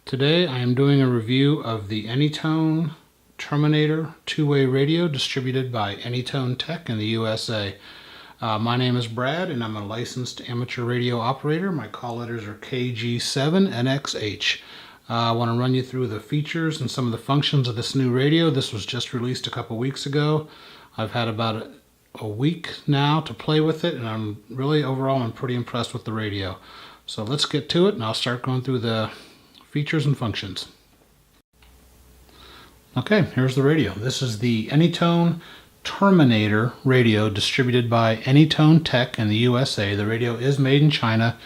Today I am doing a review of the AnyTone Terminator two-way radio distributed by AnyTone Tech in the USA. My name is Brad and I'm a licensed amateur radio operator. My call letters are KG7NXH. I want to run you through the features and some of the functions of this new radio. This was just released a couple weeks ago. I've had about a week now to play with it, and I'm pretty impressed with the radio. So let's get to it and I'll start going through the features and functions. Okay, here's the radio. This is the AnyTone Terminator radio distributed by AnyTone Tech in the USA. The radio is made in China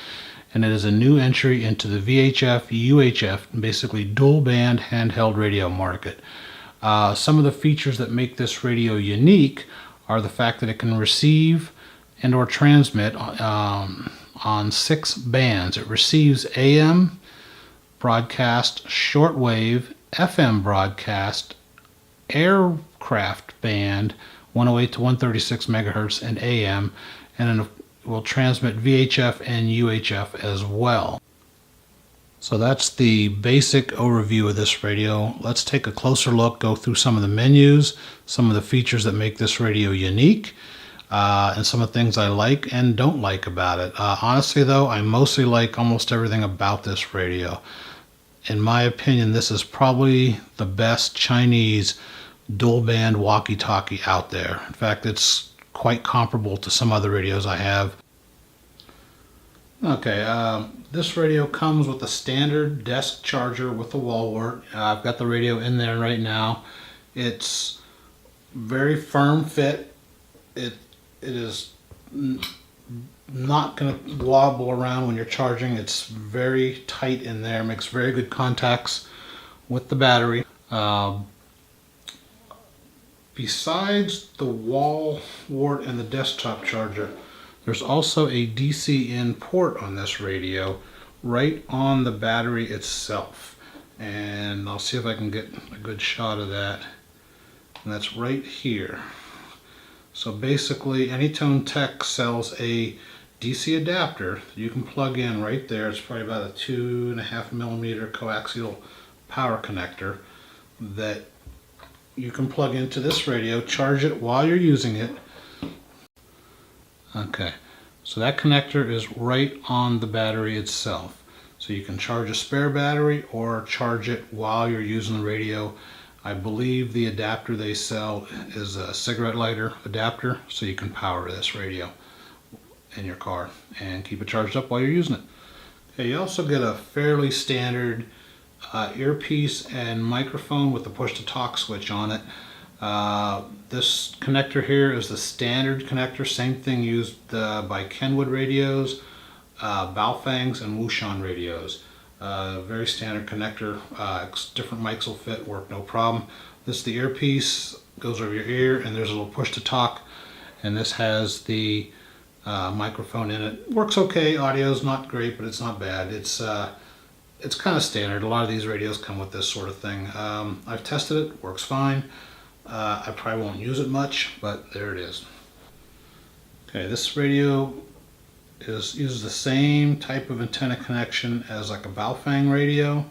and it is a new entry into the VHF, UHF, basically dual band handheld radio market. Some of the features that make this radio unique are the fact that it can receive and or transmit on 6 bands. It receives AM broadcast, shortwave, FM broadcast, aircraft band 108 to 136 megahertz and AM, and then it will transmit VHF and UHF as well. So that's the basic overview of this radio. Let's take a closer look, go through some of the menus, some of the features that make this radio unique, and some of the things I like and don't like about it. Honestly though, I mostly like almost everything about this radio. In my opinion, this is probably the best Chinese dual band walkie-talkie out there. In fact, it's quite comparable to some other radios I have. Okay, this radio comes with a standard desk charger with a wall wart. I've got the radio in there right now. It's very firm fit. It is not going to wobble around when you're charging. It's very tight in there, makes very good contacts with the battery. Besides the wall wart and the desktop charger, there's also a DC in port on this radio right on the battery itself, and I'll see if I can get a good shot of that, and that's right here. So basically AnyTone Tech sells a DC adapter that you can plug in right there. It's probably about a 2.5 millimeter coaxial power connector that you can plug into this radio, charge it while you're using it. Okay, so that connector is right on the battery itself. So you can charge a spare battery or charge it while you're using the radio. I believe the adapter they sell is a cigarette lighter adapter, so you can power this radio in your car and keep it charged up while you're using it. Okay, you also get a fairly standard earpiece and microphone with the push-to-talk switch on it. This connector here is the standard connector, same thing used by Kenwood radios, Baofengs, and Wouxun radios. Very standard connector. Different mics will fit, work no problem. This is the earpiece, goes over your ear, and there's a little push-to-talk, and this has the microphone in it. Works okay. Audio's not great, but it's not bad. It's kind of standard. A lot of these radios come with this sort of thing. I've tested it, works fine. I probably won't use it much, but there it is. Okay, this radio uses the same type of antenna connection as like a Baofeng radio.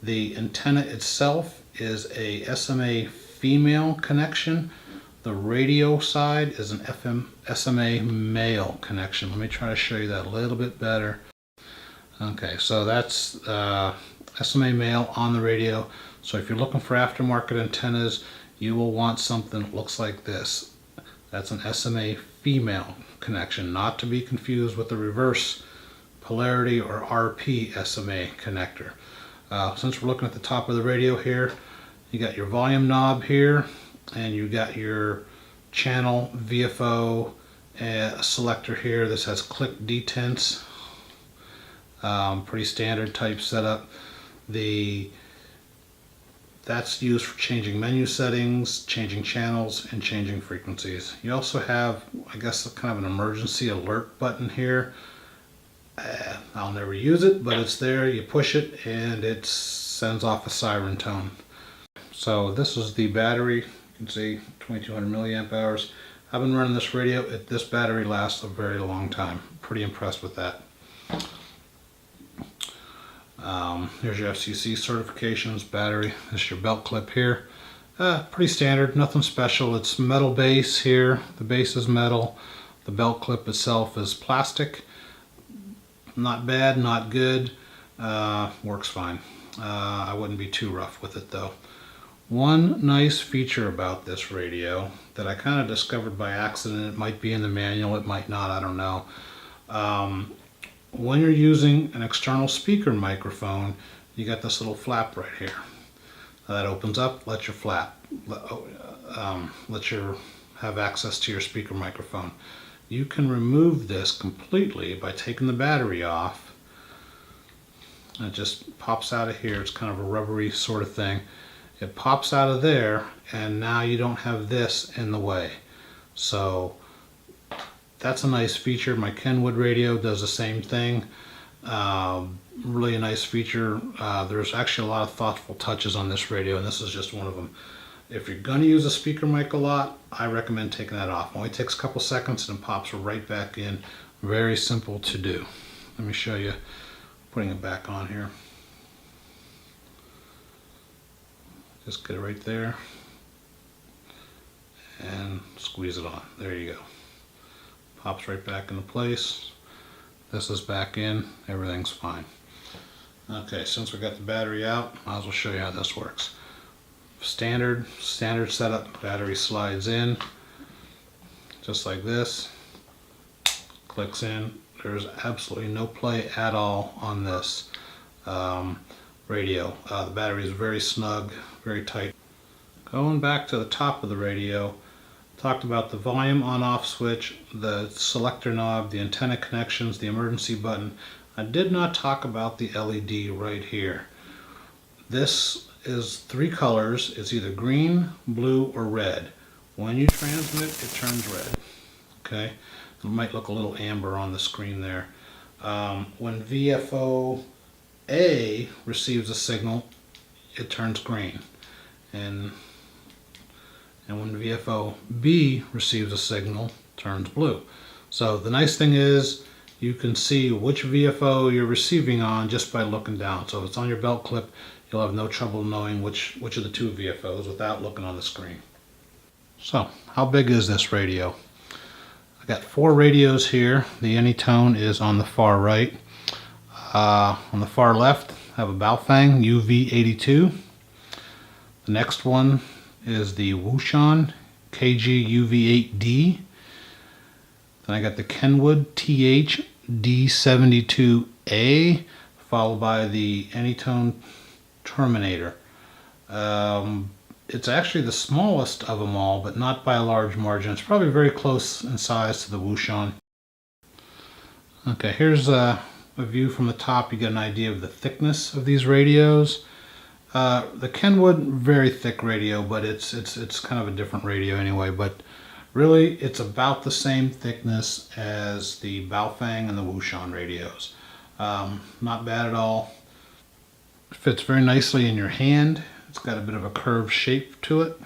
The antenna itself is a SMA female connection. The radio side is an SMA male connection. Let me try to show you that a little bit better. Okay, so that's SMA male on the radio. So if you're looking for aftermarket antennas, you will want something that looks like this. That's an SMA female connection, not to be confused with the reverse polarity or RP SMA connector. Since we're looking at the top of the radio here, you got your volume knob here, and you got your channel VFO selector here. This has click detents. Pretty standard type setup. That's used for changing menu settings, changing channels, and changing frequencies. You also have, I guess, kind of an emergency alert button here. I'll never use it, but it's there. You push it and it sends off a siren tone. So this is the battery. You can see 2200 milliamp hours. I've been running this radio. This battery lasts a very long time. Pretty impressed with that. Here's your FCC certifications, battery. This is your belt clip here. Pretty standard, nothing special. It's metal base here. The base is metal. The belt clip itself is plastic. Not bad, not good. Works fine. I wouldn't be too rough with it though. One nice feature about this radio that I kind of discovered by accident, it might be in the manual, it might not, I don't know. When you're using an external speaker microphone, you got this little flap right here. Now that opens up, lets you flap, lets you have access to your speaker microphone. You can remove this completely by taking the battery off. It just pops out of here. It's kind of a rubbery sort of thing. It pops out of there, and now you don't have this in the way. So that's a nice feature. My Kenwood radio does the same thing. Really a nice feature. There's actually a lot of thoughtful touches on this radio, and this is just one of them. If you're going to use a speaker mic a lot, I recommend taking that off. It only takes a couple seconds and it pops right back in. Very simple to do. Let me show you putting it back on here. Just get it right there and squeeze it on. There you go. Pops right back into place. This is back in. Everything's fine. Okay, since we got the battery out, might as well show you how this works. Standard setup. Battery slides in just like this. Clicks in. There's absolutely no play at all on this radio. The battery is very snug, very tight. Going back to the top of the radio, talked about the volume on-off switch, the selector knob, the antenna connections, the emergency button. I did not talk about the LED right here. This is 3 colors. It's either green, blue, or red. When you transmit, it turns red. Okay, it might look a little amber on the screen there. When VFO A receives a signal, it turns green, and when VFO B receives a signal, it turns blue. So the nice thing is you can see which VFO you're receiving on just by looking down. So if it's on your belt clip, you'll have no trouble knowing which of the 2 VFOs without looking on the screen. So how big is this radio? I got 4 radios here. The AnyTone is on the far right. On the far left, I have a Baofeng UV82. The next one is the Wouxun KG UV8D. Then I got the Kenwood TH D72A, followed by the AnyTone TERMN-8R. It's actually the smallest of them all, but not by a large margin. It's probably very close in size to the Wouxun. Okay, here's a view from the top. You get an idea of the thickness of these radios. The Kenwood, very thick radio, but it's kind of a different radio anyway. But really, it's about the same thickness as the Baofeng and the Wouxun radios. Not bad at all. It fits very nicely in your hand. It's got a bit of a curved shape to it.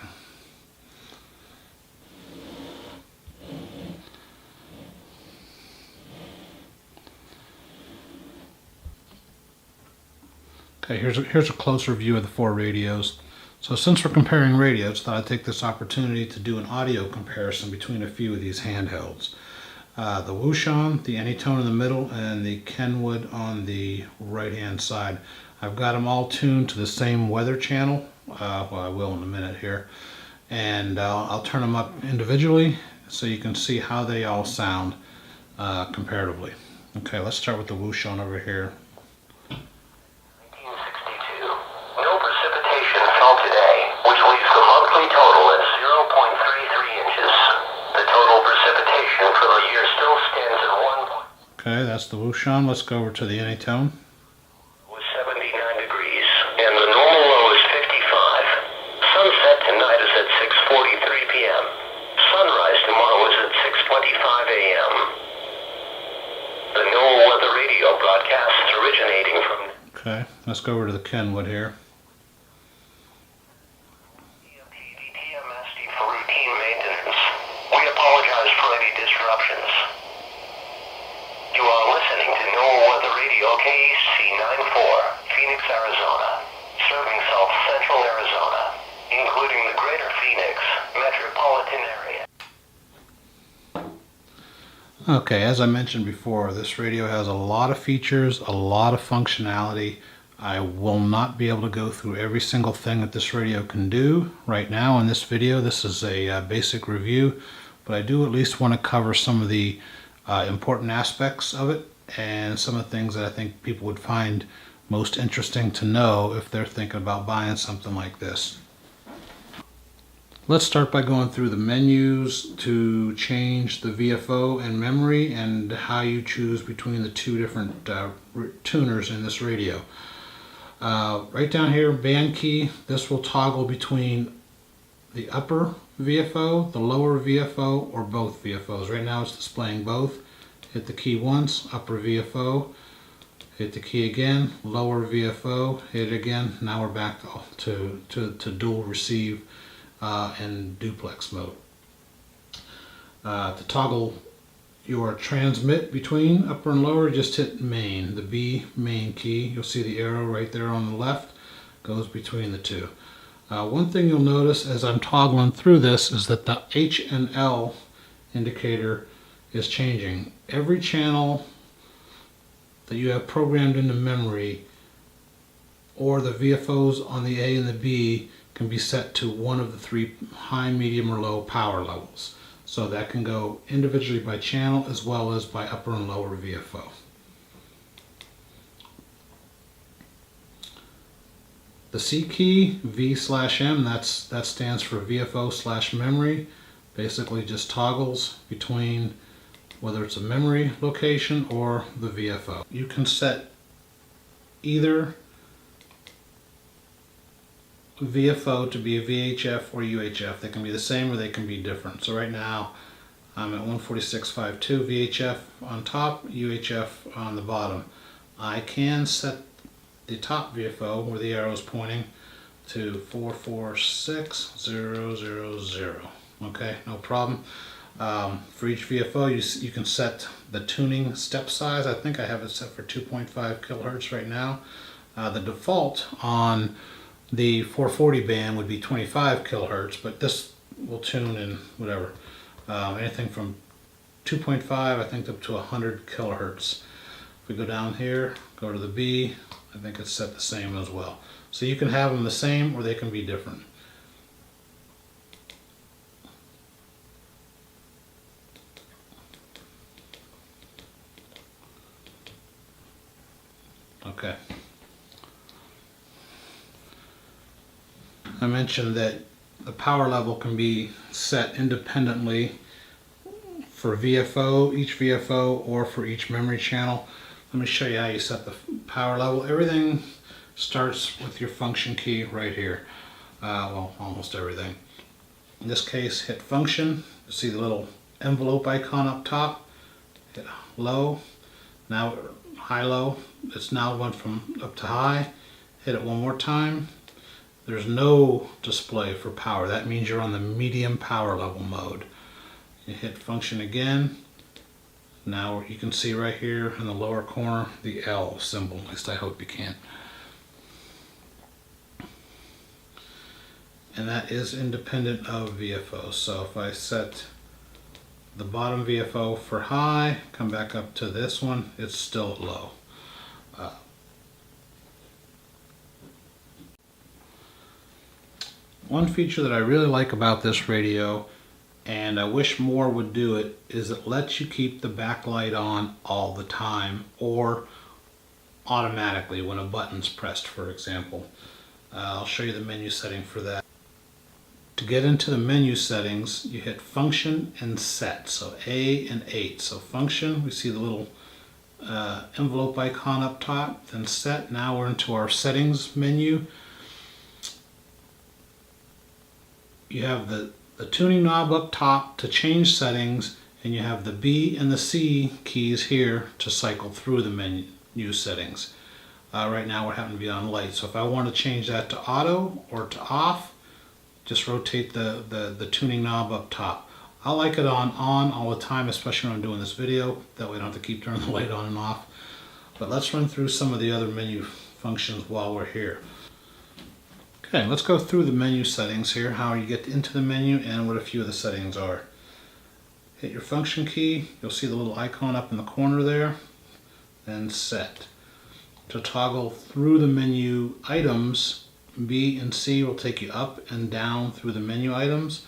Okay, here's a closer view of the 4 radios. So since we're comparing radios, I thought I'd take this opportunity to do an audio comparison between a few of these handhelds. The Wouxun, the AnyTone in the middle, and the Kenwood on the right-hand side. I've got them all tuned to the same weather channel. Well, I will in a minute here. And I'll turn them up individually so you can see how they all sound comparatively. Okay, let's start with the Wouxun over here. 1962. No precipitation fell today, which leaves the monthly total at 0.33 inches. The total precipitation for the year still stands at 1. Okay, that's the Wouxun. Let's go over to the AnyTone. Was 79 degrees, and the normal low is 55. Sunset tonight is at 6:43 p.m. Sunrise tomorrow is at 6:25 a.m. The NOAA weather radio broadcasts originating from... Okay, let's go over to the Kenwood here. TMSD for routine maintenance. We apologize for any disruptions. You are listening to NOAA weather radio KC 94. Phoenix, Arizona, serving South Central Arizona, including the greater Phoenix metropolitan area. Okay, as I mentioned before, this radio has a lot of features, a lot of functionality. I will not be able to go through every single thing that this radio can do right now in this video. This is a basic review, but I do at least want to cover some of the important aspects of it and some of the things that I think people would find most interesting to know if they're thinking about buying something like this. Let's start by going through the menus to change the VFO and memory and how you choose between the two different tuners in this radio. Right down here, band key, this will toggle between the upper VFO, the lower VFO, or both VFOs. Right now it's displaying both. Hit the key once, upper VFO. Hit the key again, lower VFO. Hit it again. Now we're back to dual receive in duplex mode. To toggle your transmit between upper and lower, just hit main, the B main key. You'll see the arrow right there on the left goes between the two. One thing you'll notice as I'm toggling through this is that the H and L indicator is changing. Every channel that you have programmed into memory or the VFOs on the A and the B can be set to one of the three high, medium, or low power levels. So that can go individually by channel as well as by upper and lower VFO. The C key, V/M, that stands for VFO/memory. Basically just toggles between whether it's a memory location or the VFO. You can set either VFO to be a VHF or UHF. They can be the same or they can be different. So right now I'm at 146.52 VHF on top, UHF on the bottom. I can set the top VFO where the arrow is pointing to 446.000. Okay, no problem. For each VFO you can set the tuning step size. I think I have it set for 2.5 kilohertz right now. The default on the 440 band would be 25 kilohertz, but this will tune in whatever, anything from 2.5 I think up to 100 kilohertz. If we go down here, go to the B, I think it's set the same as well. So you can have them the same or they can be different. Okay. I mentioned that the power level can be set independently for VFO, each VFO, or for each memory channel. Let me show you how you set the power level. Everything starts with your function key right here. Well, almost everything. In this case, hit function. You see the little envelope icon up top. Hit low. Now high-low. It's now went from up to high. Hit it one more time. There's no display for power. That means you're on the medium power level mode. You hit function again. Now you can see right here in the lower corner the L symbol. At least I hope you can. And that is independent of VFO. So if I set the bottom VFO for high, come back up to this one, it's still at low. One feature that I really like about this radio, and I wish more would do it, is it lets you keep the backlight on all the time or automatically when a button's pressed, for example. I'll show you the menu setting for that. To get into the menu settings, you hit function and set, so A and 8. So function, we see the little envelope icon up top, then set. Now we're into our settings menu. You have the tuning knob up top to change settings, and you have the B and the C keys here to cycle through the menu settings. Right now we're having to be on light, so if I want to change that to auto or to off, just rotate the tuning knob up top. I like it on all the time, especially when I'm doing this video. That way I don't have to keep turning the light on and off. But let's run through some of the other menu functions while we're here. Okay, let's go through the menu settings here, how you get into the menu and what a few of the settings are. Hit your function key, you'll see the little icon up in the corner there, and set. To toggle through the menu items, B and C will take you up and down through the menu items.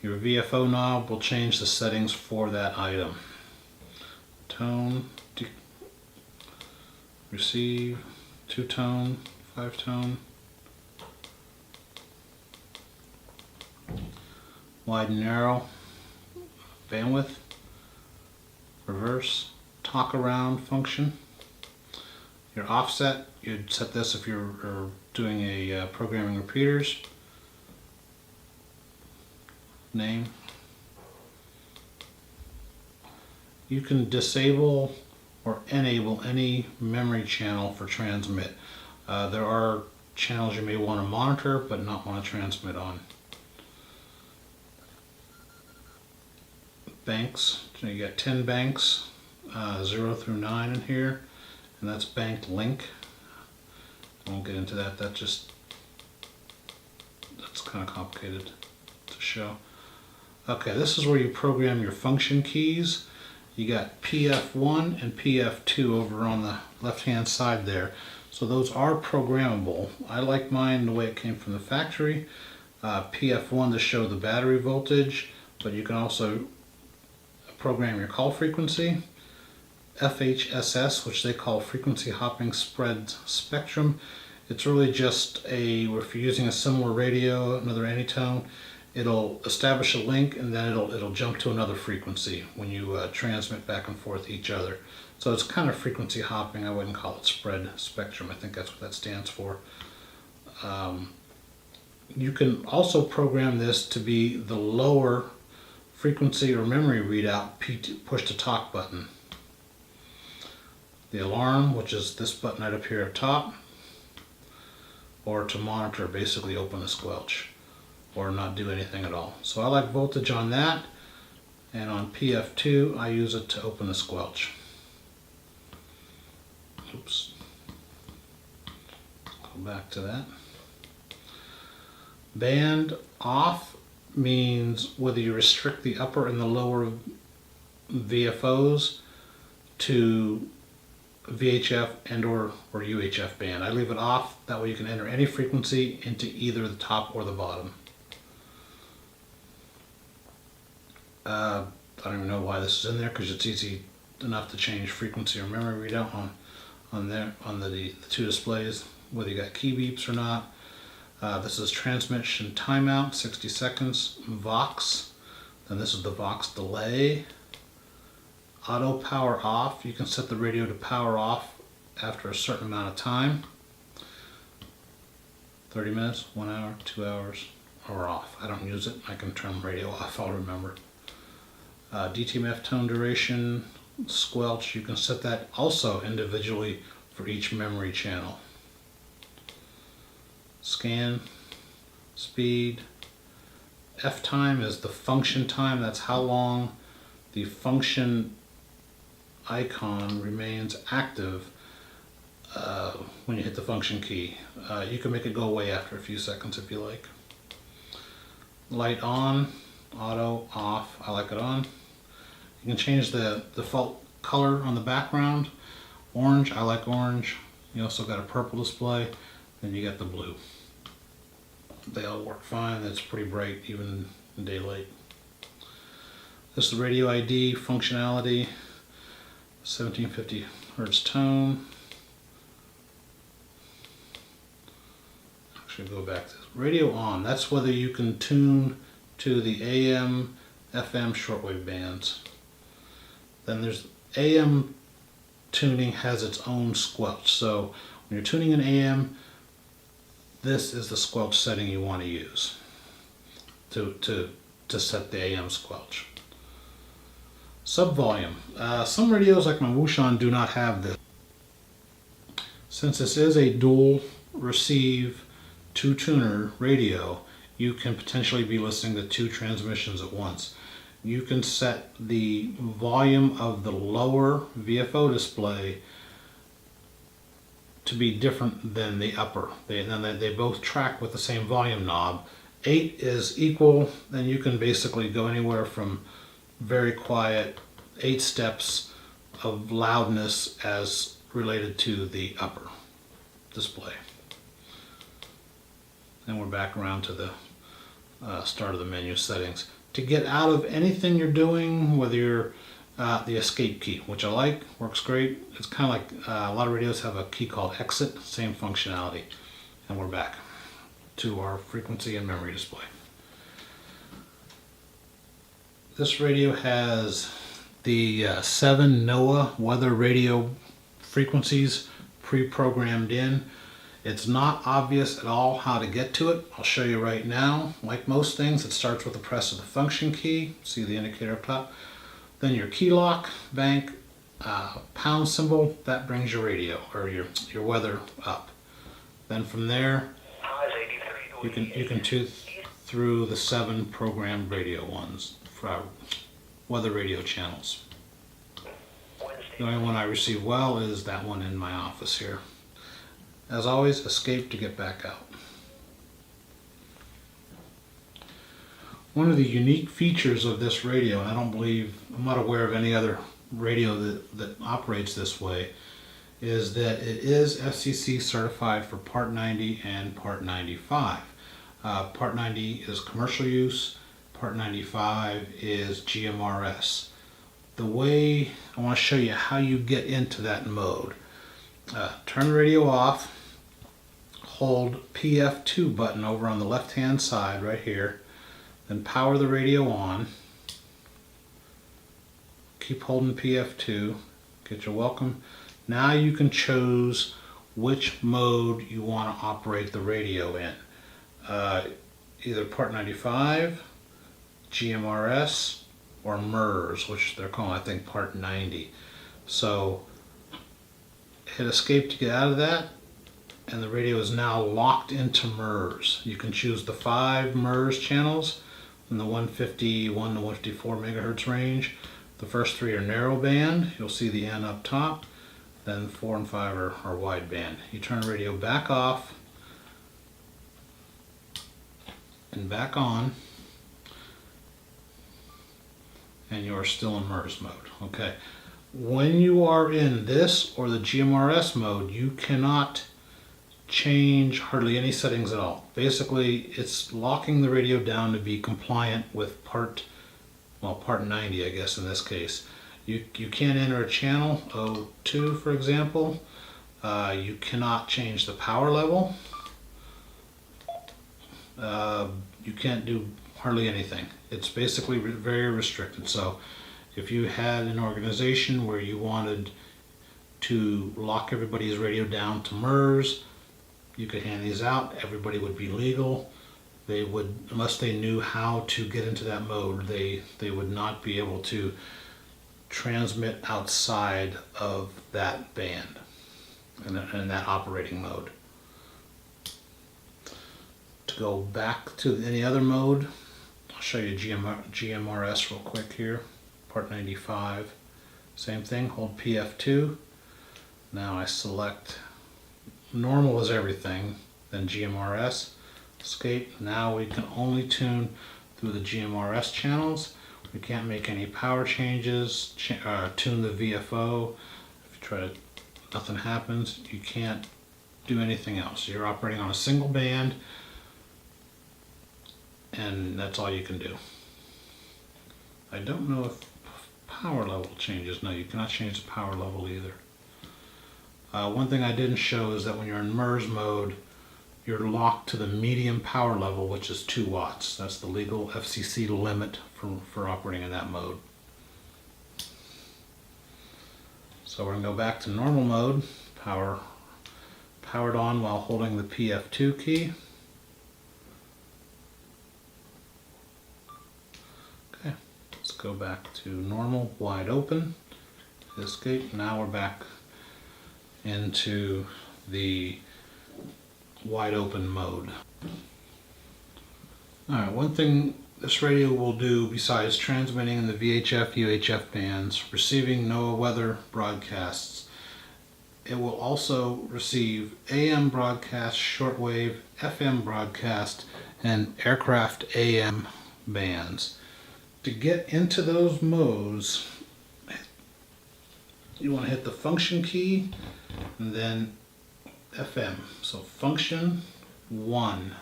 Your VFO knob will change the settings for that item. Tone, receive, 2-tone, 5-tone. Wide and narrow, bandwidth, reverse, talk around function. Your offset, you'd set this if you're doing a programming repeaters. Name. You can disable or enable any memory channel for transmit. There are channels you may want to monitor but not want to transmit on. Banks, so you got 10 banks, 0 through 9 in here, and that's banked link. I won't get into that, that's kind of complicated to show. Okay, this is where you program your function keys. You got PF1 and PF2 over on the left hand side there. So those are programmable. I like mine the way it came from the factory. PF1 to show the battery voltage, but you can also program your call frequency. FHSS, which they call frequency hopping spread spectrum. It's really just if you're using a similar radio, another AnyTone, it'll establish a link and then it'll jump to another frequency when you transmit back and forth each other. So it's kind of frequency hopping. I wouldn't call it spread spectrum. I think that's what that stands for. You can also program this to be the lower frequency or memory readout push to talk button. The alarm, which is this button right up here at top, or to monitor, basically open a squelch or not do anything at all. So I like voltage on that, and on PF2 I use it to open a squelch. Oops. Go back to that. Band off means whether you restrict the upper and the lower VFOs to VHF and or UHF band. I leave it off, that way you can enter any frequency into either the top or the bottom. I don't even know why this is in there, because it's easy enough to change frequency or memory readout on the two displays, whether you got key beeps or not. This is transmission timeout, 60 seconds, Vox, then this is the Vox delay. Auto power off, you can set the radio to power off after a certain amount of time. 30 minutes, 1 hour, 2 hours, or off. I don't use it, I can turn the radio off, I'll remember. DTMF tone duration, squelch, you can set that also individually for each memory channel. Scan, speed. F time is the function time, that's how long the function icon remains active when you hit the function key. You can make it go away after a few seconds if you like. Light on, auto, off, I like it on. You can change the default color on the background. Orange, I like orange. You also got a purple display, then you got the blue. They all work fine, it's pretty bright even in daylight. This is the radio ID functionality, 1750 Hertz tone. Actually, go back to this. Radio on, that's whether you can tune to the AM, FM shortwave bands. Then there's AM tuning has its own squelch. So when you're tuning in AM, this is the squelch setting you want to use to set the AM squelch. Subvolume. Some radios like my Wouxun do not have this. Since this is a dual receive 2-tuner radio, you can potentially be listening to 2 transmissions at once. You can set the volume of the lower VFO display to be different than the upper. They both track with the same volume knob. 8 is equal, and you can basically go anywhere from very quiet 8 steps of loudness as related to the upper display. Then we're back around to the start of the menu settings. To get out of anything you're doing, whether you're the escape key, which I like, works great. It's kind of like a lot of radios have a key called exit, same functionality. And we're back to our frequency and memory display. This radio has the 7 NOAA weather radio frequencies pre-programmed in. It's not obvious at all how to get to it. I'll show you right now. Like most things, it starts with the press of the function key. See the indicator up top? Then your key lock, bank, pound symbol, that brings your radio or your weather up. Then from there, you can tooth through the 7 programmed radio ones for weather radio channels. The only one I receive well is that one in my office here. As always, escape to get back out. One of the unique features of this radio, and I'm not aware of any other radio that operates this way, is that it is FCC certified for Part 90 and Part 95. Part 90 is commercial use, Part 95 is GMRS. The way I want to show you how you get into that mode. Turn the radio off, hold PF2 button over on the left hand side right here, then power the radio on, keep holding PF2, get your welcome. Now you can choose which mode you want to operate the radio in. Either Part 95, GMRS, or MERS, which they're calling, I think, Part 90. So hit escape to get out of that, and the radio is now locked into MERS. You can choose the 5 MERS channels in the 151 to 154 megahertz range. The first 3 are narrow band. You'll see the N up top. Then 4 and 5 are wide band. You turn the radio back off and back on, and you're still in MERS mode. Okay. When you are in this or the GMRS mode, you cannot change hardly any settings at all. Basically, it's locking the radio down to be compliant with Part 90, I guess, in this case. You can't enter a channel, 02 for example. You cannot change the power level. You can't do hardly anything. It's basically very restricted. So if you had an organization where you wanted to lock everybody's radio down to MERS, you could hand these out. Everybody would be legal. They would, unless they knew how to get into that mode, they would not be able to transmit outside of that band and that operating mode. To go back to any other mode, I'll show you GMRS real quick here. Part 95, same thing, hold PF2. Now I select normal is everything, then GMRS, escape. Now we can only tune through the GMRS channels. We can't make any power changes, tune the VFO. If you try to, nothing happens. You can't do anything else. You're operating on a single band, and that's all you can do. I don't know if power level changes. No, you cannot change the power level either. One thing I didn't show is that when you're in MERS mode, you're locked to the medium power level, which is 2 watts. That's the legal FCC limit for operating in that mode. So we're going to go back to normal mode, powered on while holding the PF2 key. Okay, let's go back to normal, wide open, escape. Now we're back into the wide open mode. Alright, one thing this radio will do besides transmitting in the VHF, UHF bands, receiving NOAA weather broadcasts, it will also receive AM broadcast, shortwave, FM broadcast, and aircraft AM bands. To get into those modes, you want to hit the function key and then FM. So function 1.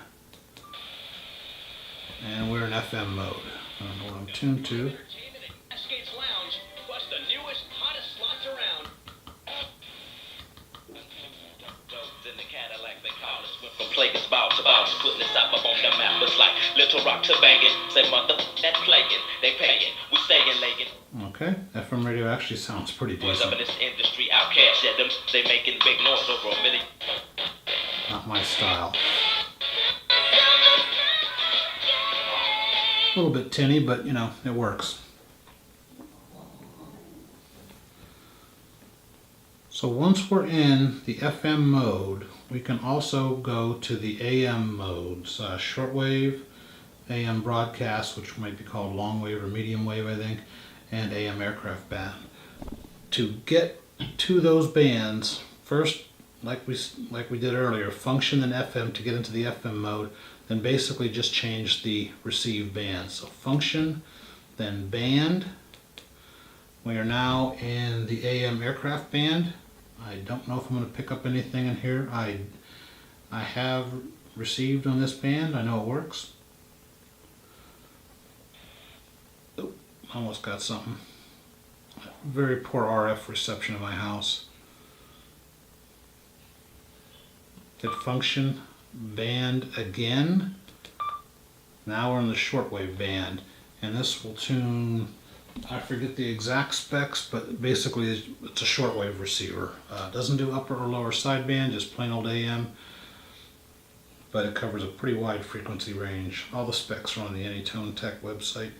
And we're in FM mode. I don't know what I'm tuned to. Putting this up on the map. It's like little rocks are banging. Say mother that playing. They paying. We staying legging. Okay, FM radio actually sounds pretty decent. Up in this industry, outcast at them. They making big noise over a million. Not my style. A little bit tinny, but you know, it works. So once we're in the FM mode, we can also go to the AM modes, shortwave, AM broadcast, which might be called long wave or medium wave, I think, and AM aircraft band. To get to those bands, first, like we did earlier, function and FM to get into the FM mode, then basically just change the receive band. So function, then band. We are now in the AM aircraft band. I don't know if I'm going to pick up anything in here. I have received on this band. I know it works. Oh, almost got something. Very poor RF reception in my house. Hit function, band again. Now we're in the shortwave band, and this will tune, I forget the exact specs, but basically it's a shortwave receiver. Doesn't do upper or lower sideband, just plain old AM, but it covers a pretty wide frequency range. All the specs are on the AnyTone Tech website.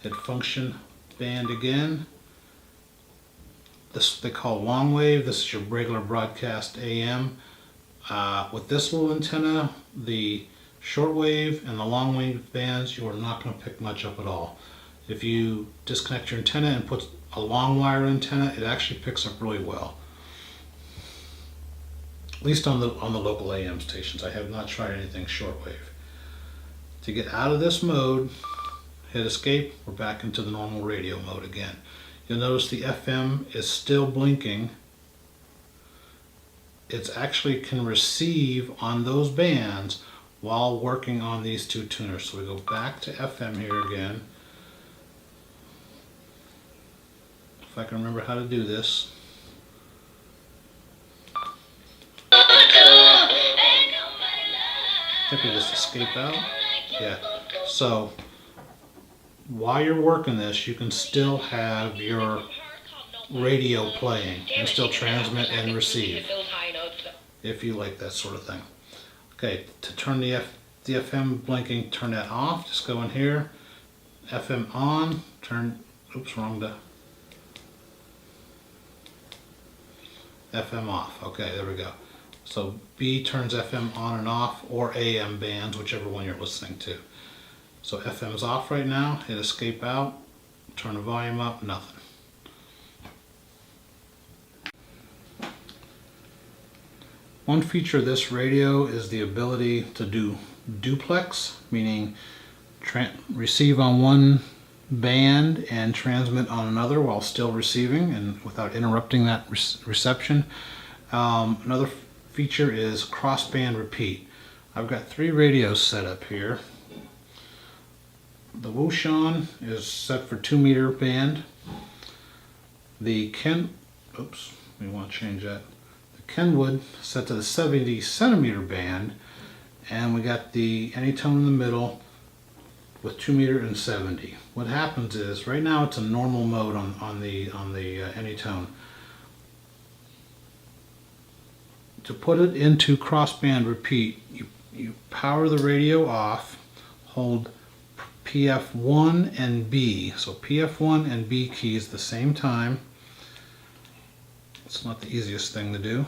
Hit function, band again. This they call long wave. This is your regular broadcast AM. With this little antenna, the shortwave and the long wave bands, you are not going to pick much up at all. If you disconnect your antenna and put a long wire antenna, it actually picks up really well. At least on the local AM stations. I have not tried anything shortwave. To get out of this mode, hit escape. We're back into the normal radio mode again. You'll notice the FM is still blinking. It actually can receive on those bands while working on these two tuners. So we go back to FM here again. If I can remember how to do this. I think we just escape out. Yeah. So while you're working this, you can still have your radio playing and still transmit and receive if you like that sort of thing. Okay, to turn the FM blinking, turn that off. Just go in here, FM on, turn, oops, wrong to FM off. Okay, there we go. So B turns FM on and off, or AM bands, whichever one you're listening to. So FM's off right now, hit escape out, turn the volume up, nothing. One feature of this radio is the ability to do duplex, meaning receive on one band and transmit on another while still receiving and without interrupting that reception. Another feature is crossband repeat. I've got 3 radios set up here. The Wouxun is set for 2 meter band. The we want to change that. The Kenwood set to the 70 centimeter band, and we got the AnyTone in the middle with 2 meter and 70. What happens is, right now it's a normal mode on the AnyTone. To put it into crossband repeat, you power the radio off, hold PF1 and B. So PF1 and B keys at the same time. It's not the easiest thing to do,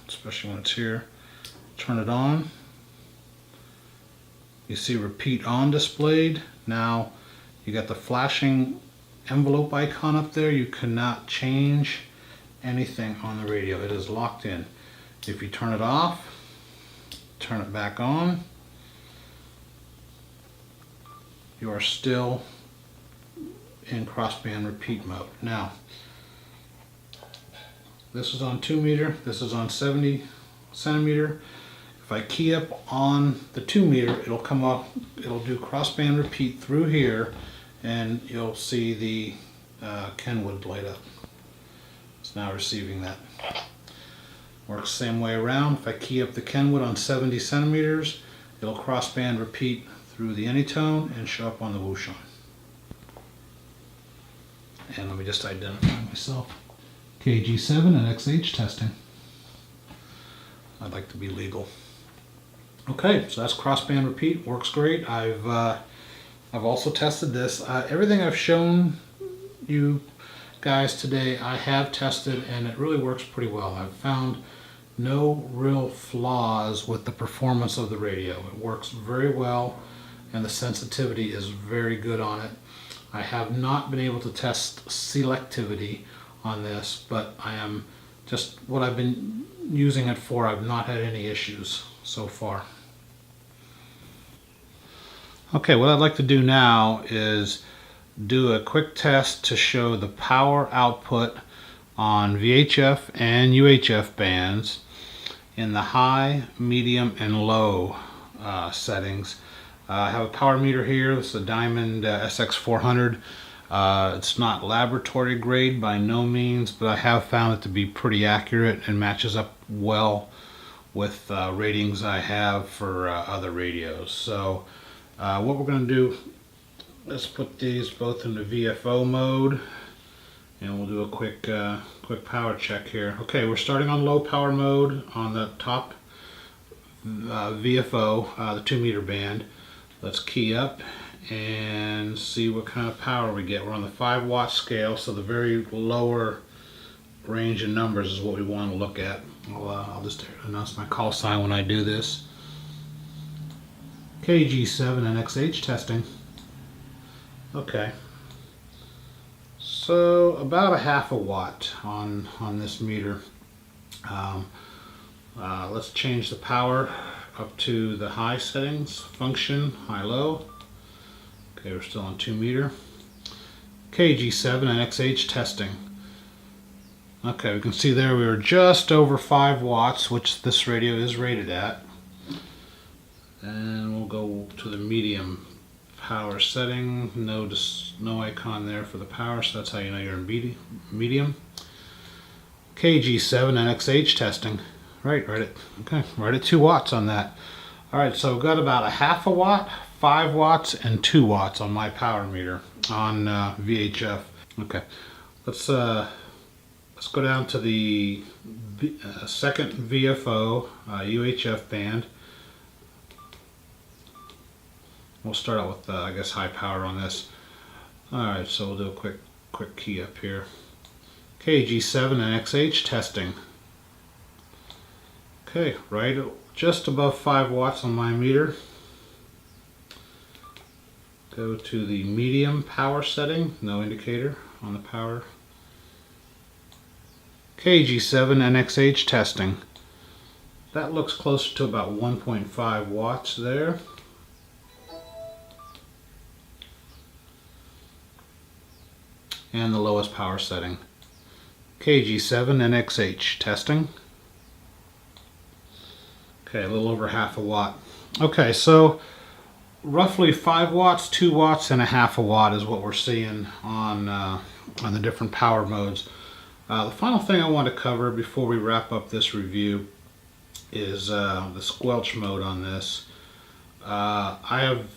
especially when it's here. Turn it on. You see repeat on displayed. Now you got the flashing envelope icon up there. You cannot change anything on the radio. It is locked in. If you turn it off, turn it back on, you are still in crossband repeat mode. Now, this is on 2 meter, this is on 70 centimeter. If I key up on the 2 meter, it'll come up, it'll do crossband repeat through here, and you'll see the Kenwood light up. It's now receiving that. Works the same way around. If I key up the Kenwood on 70 centimeters, it'll crossband repeat through the AnyTone and show up on the Wouxun. And let me just identify myself. KG7 and XH testing. I'd like to be legal. Okay, so that's crossband repeat. Works great. I've also tested this. Everything I've shown you guys today, I have tested, and it really works pretty well. I've found no real flaws with the performance of the radio. It works very well, and the sensitivity is very good on it. I have not been able to test selectivity on this, but I am just what I've been using it for. I've not had any issues so far. Okay, what I'd like to do now is do a quick test to show the power output on VHF and UHF bands in the high, medium, and low settings. I have a power meter here. This is a Diamond SX400. It's not laboratory grade by no means, but I have found it to be pretty accurate and matches up well with ratings I have for other radios. So what we're going to do, let's put these both into VFO mode, and we'll do a quick power check here. Okay, we're starting on low power mode on the top VFO, the 2 meter band. Let's key up and see what kind of power we get. We're on the 5 watt scale, so the very lower range of numbers is what we want to look at. I'll just announce my call sign when I do this. KG7 and XH testing. Okay, so about a half a watt on this meter. Let's change the power up to the high settings, function, high-low. Okay, we're still on 2 meter. KG7 and XH testing. Okay, we can see there we were just over 5 watts, which this radio is rated at. And we'll go to the medium power setting. No icon there for the power, so that's how you know you're in medium. KG7 and XH testing. Right at 2 watts on that. Alright, so we've got about a half a watt, 5 watts, and 2 watts on my power meter on VHF. Okay, let's go down to the second VFO UHF band. We'll start out with I guess high power on this. Alright, so we'll do a quick key up here. KG7 and XH testing. Okay, right just above 5 watts on my meter. Go to the medium power setting, no indicator on the power. KG7 and XH testing. That looks closer to about 1.5 watts there. And the lowest power setting. KG7 and XH testing. Okay, a little over half a watt. Okay, so roughly 5 watts, 2 watts, and a half a watt is what we're seeing on the different power modes. The final thing I want to cover before we wrap up this review is the squelch mode on this. I have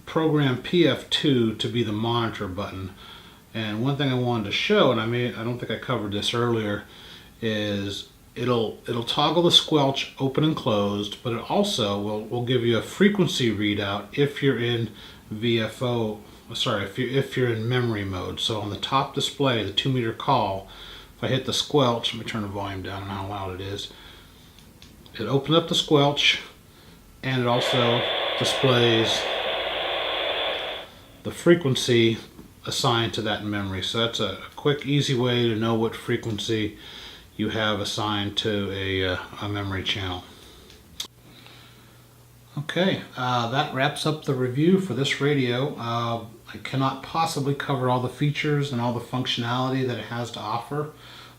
programmed PF2 to be the monitor button, and one thing I wanted to show, and I don't think I covered this earlier, is it'll toggle the squelch open and closed, but it also will give you a frequency readout if you're in VFO. Sorry, if you're in memory mode. So on the top display, the 2 meter call, if I hit the squelch, let me turn the volume down on how loud it is. It opens up the squelch, and it also displays the frequency assigned to that in memory. So that's a quick, easy way to know what frequency you have assigned to a memory channel. Okay, that wraps up the review for this radio. I cannot possibly cover all the features and all the functionality that it has to offer,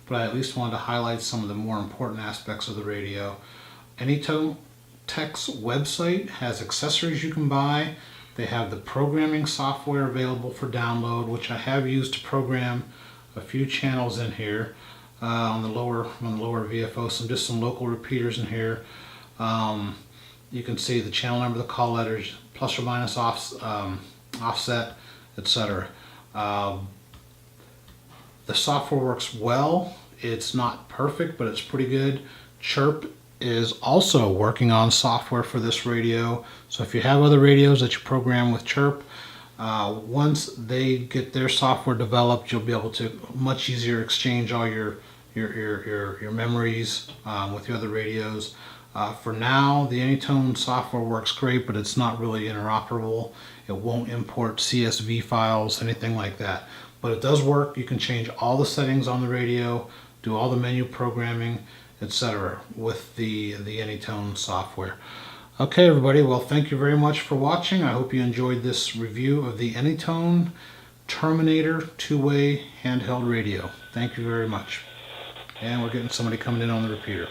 but I at least wanted to highlight some of the more important aspects of the radio. AnyTone Tech's website has accessories you can buy. They have the programming software available for download, which I have used to program a few channels in here on the lower VFO. Just some local repeaters in here. You can see the channel number, the call letters, plus or minus offset, etc. The software works well. It's not perfect, but it's pretty good. Chirp is also working on software for this radio. So if you have other radios that you program with Chirp, once they get their software developed, you'll be able to much easier exchange all your memories with the other radios. For now, the AnyTone software works great, but it's not really interoperable. It won't import CSV files, anything like that. But it does work. You can change all the settings on the radio, do all the menu programming, etc. with the AnyTone software. Okay, everybody. Well, thank you very much for watching. I hope you enjoyed this review of the AnyTone Terminator two-way handheld radio. Thank you very much. And we're getting somebody coming in on the repeater.